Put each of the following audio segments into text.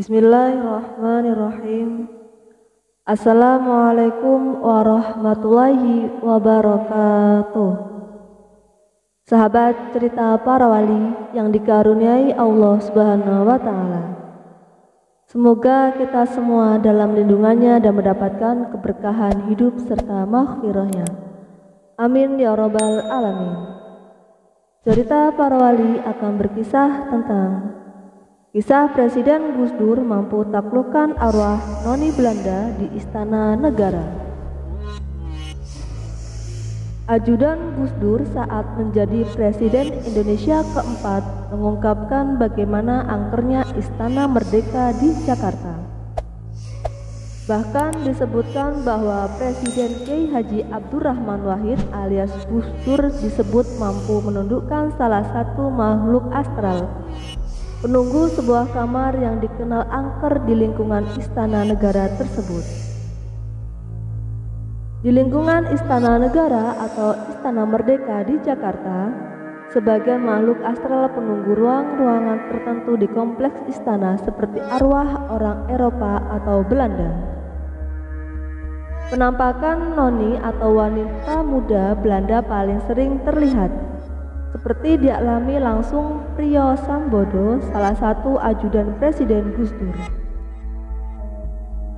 Bismillahirrahmanirrahim. Assalamualaikum warahmatullahi wabarakatuh. Sahabat cerita para wali yang dikaruniai Allah Subhanahu wa Ta'ala, semoga kita semua dalam lindungannya dan mendapatkan keberkahan hidup serta maghfirahnya. Amin ya rabbal alamin. Cerita para wali akan berkisah tentang kisah Presiden Gus Dur mampu taklukkan arwah noni Belanda di Istana Negara. Ajudan Gus Dur saat menjadi Presiden Indonesia keempat mengungkapkan bagaimana angkernya Istana Merdeka di Jakarta. Bahkan disebutkan bahwa Presiden Kiai Haji Abdurrahman Wahid alias Gus Dur disebut mampu menundukkan salah satu makhluk astral, penunggu sebuah kamar yang dikenal angker di lingkungan Istana Negara tersebut. Di lingkungan Istana Negara atau Istana Merdeka di Jakarta, sebagian makhluk astral penunggu ruang-ruangan tertentu di kompleks istana seperti arwah orang Eropa atau Belanda. Penampakan noni atau wanita muda Belanda paling sering terlihat, seperti dialami langsung Priyo Sambodo, salah satu ajudan Presiden Gus Dur.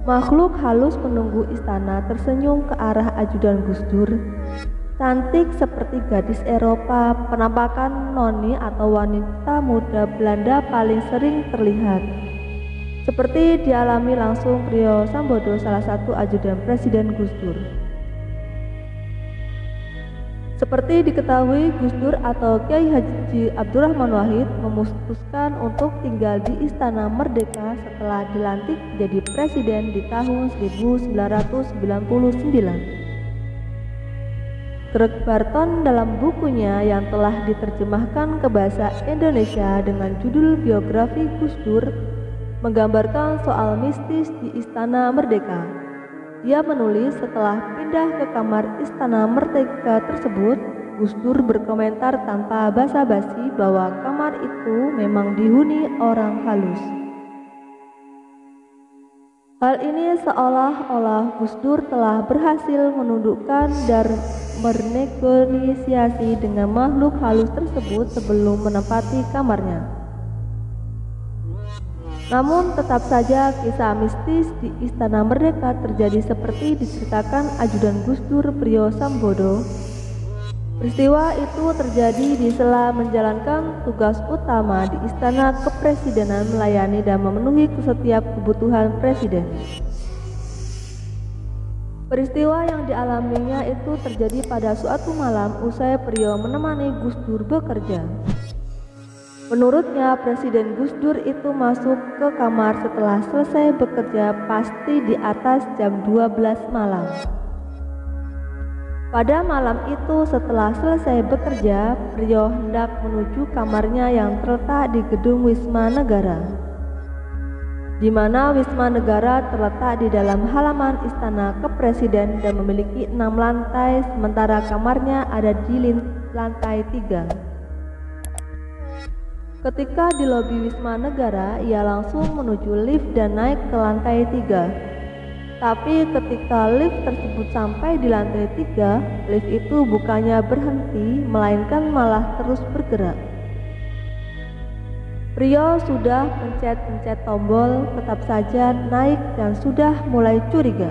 Makhluk halus penunggu istana tersenyum ke arah ajudan Gus Dur, cantik seperti gadis Eropa. Penampakan noni atau wanita muda Belanda paling sering terlihat, seperti dialami langsung Priyo Sambodo, salah satu ajudan Presiden Gus Dur. Seperti diketahui, Gus Dur atau Kiai Haji Abdurrahman Wahid memutuskan untuk tinggal di Istana Merdeka setelah dilantik jadi presiden di tahun 1999. Greg Barton dalam bukunya yang telah diterjemahkan ke bahasa Indonesia dengan judul Biografi Gus Dur menggambarkan soal mistis di Istana Merdeka. Dia menulis setelah pindah ke kamar Istana Merdeka tersebut, Gus Dur berkomentar tanpa basa-basi bahwa kamar itu memang dihuni orang halus. Hal ini seolah-olah Gus Dur telah berhasil menundukkan dan bernegosiasi dengan makhluk halus tersebut sebelum menempati kamarnya. Namun tetap saja kisah mistis di Istana Merdeka terjadi seperti diceritakan ajudan Gus Dur Priyo Sambodo. Peristiwa itu terjadi di sela menjalankan tugas utama di Istana Kepresidenan melayani dan memenuhi setiap kebutuhan Presiden. Peristiwa yang dialaminya itu terjadi pada suatu malam usai Priyo menemani Gus Dur bekerja. Menurutnya, Presiden Gus Dur itu masuk ke kamar setelah selesai bekerja pasti di atas jam 12 malam. Pada malam itu setelah selesai bekerja, Priyo hendak menuju kamarnya yang terletak di gedung Wisma Negara, di mana Wisma Negara terletak di dalam halaman Istana Kepresiden dan memiliki 6 lantai, sementara kamarnya ada di lantai 3. Ketika di lobi Wisma Negara, ia langsung menuju lift dan naik ke lantai 3. Tapi ketika lift tersebut sampai di lantai 3, lift itu bukannya berhenti, melainkan malah terus bergerak. Priyo sudah pencet-pencet tombol, tetap saja naik dan sudah mulai curiga.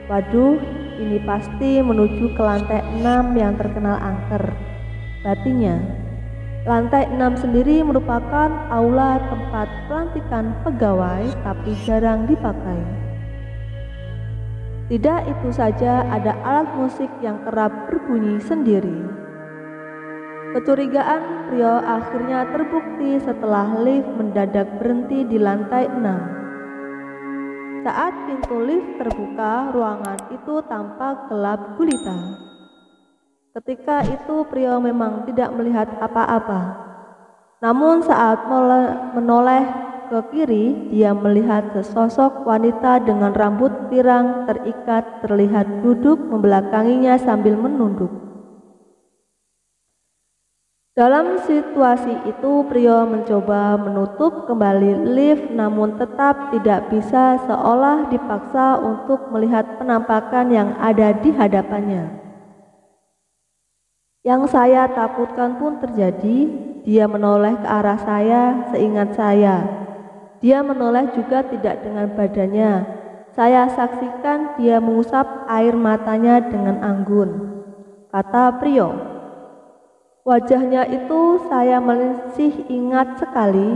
Waduh, ini pasti menuju ke lantai 6 yang terkenal angker, batinnya. Lantai 6 sendiri merupakan aula tempat pelantikan pegawai, tapi jarang dipakai. Tidak itu saja, ada alat musik yang kerap berbunyi sendiri. Kecurigaan Priyo akhirnya terbukti setelah lift mendadak berhenti di lantai 6. Saat pintu lift terbuka, ruangan itu tampak gelap gulita. Ketika itu Priyo memang tidak melihat apa-apa. Namun saat menoleh ke kiri, dia melihat sesosok wanita dengan rambut pirang terikat terlihat duduk membelakanginya sambil menunduk. Dalam situasi itu, pria mencoba menutup kembali lift namun tetap tidak bisa, seolah dipaksa untuk melihat penampakan yang ada di hadapannya. Yang saya takutkan pun terjadi. Dia menoleh ke arah saya, seingat saya. Dia menoleh juga tidak dengan badannya. Saya saksikan dia mengusap air matanya dengan anggun, kata pria. Wajahnya itu saya masih ingat sekali,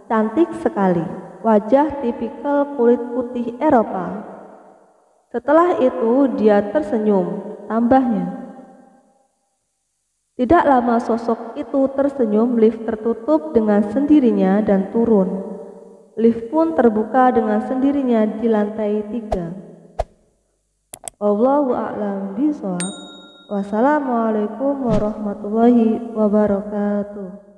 cantik sekali, wajah tipikal kulit putih Eropa. Setelah itu dia tersenyum, tambahnya. Tidak lama sosok itu tersenyum, lift tertutup dengan sendirinya dan turun. Lift pun terbuka dengan sendirinya di lantai 3. Wallahu a'lam bishawab. Wassalamualaikum warahmatullahi wabarakatuh.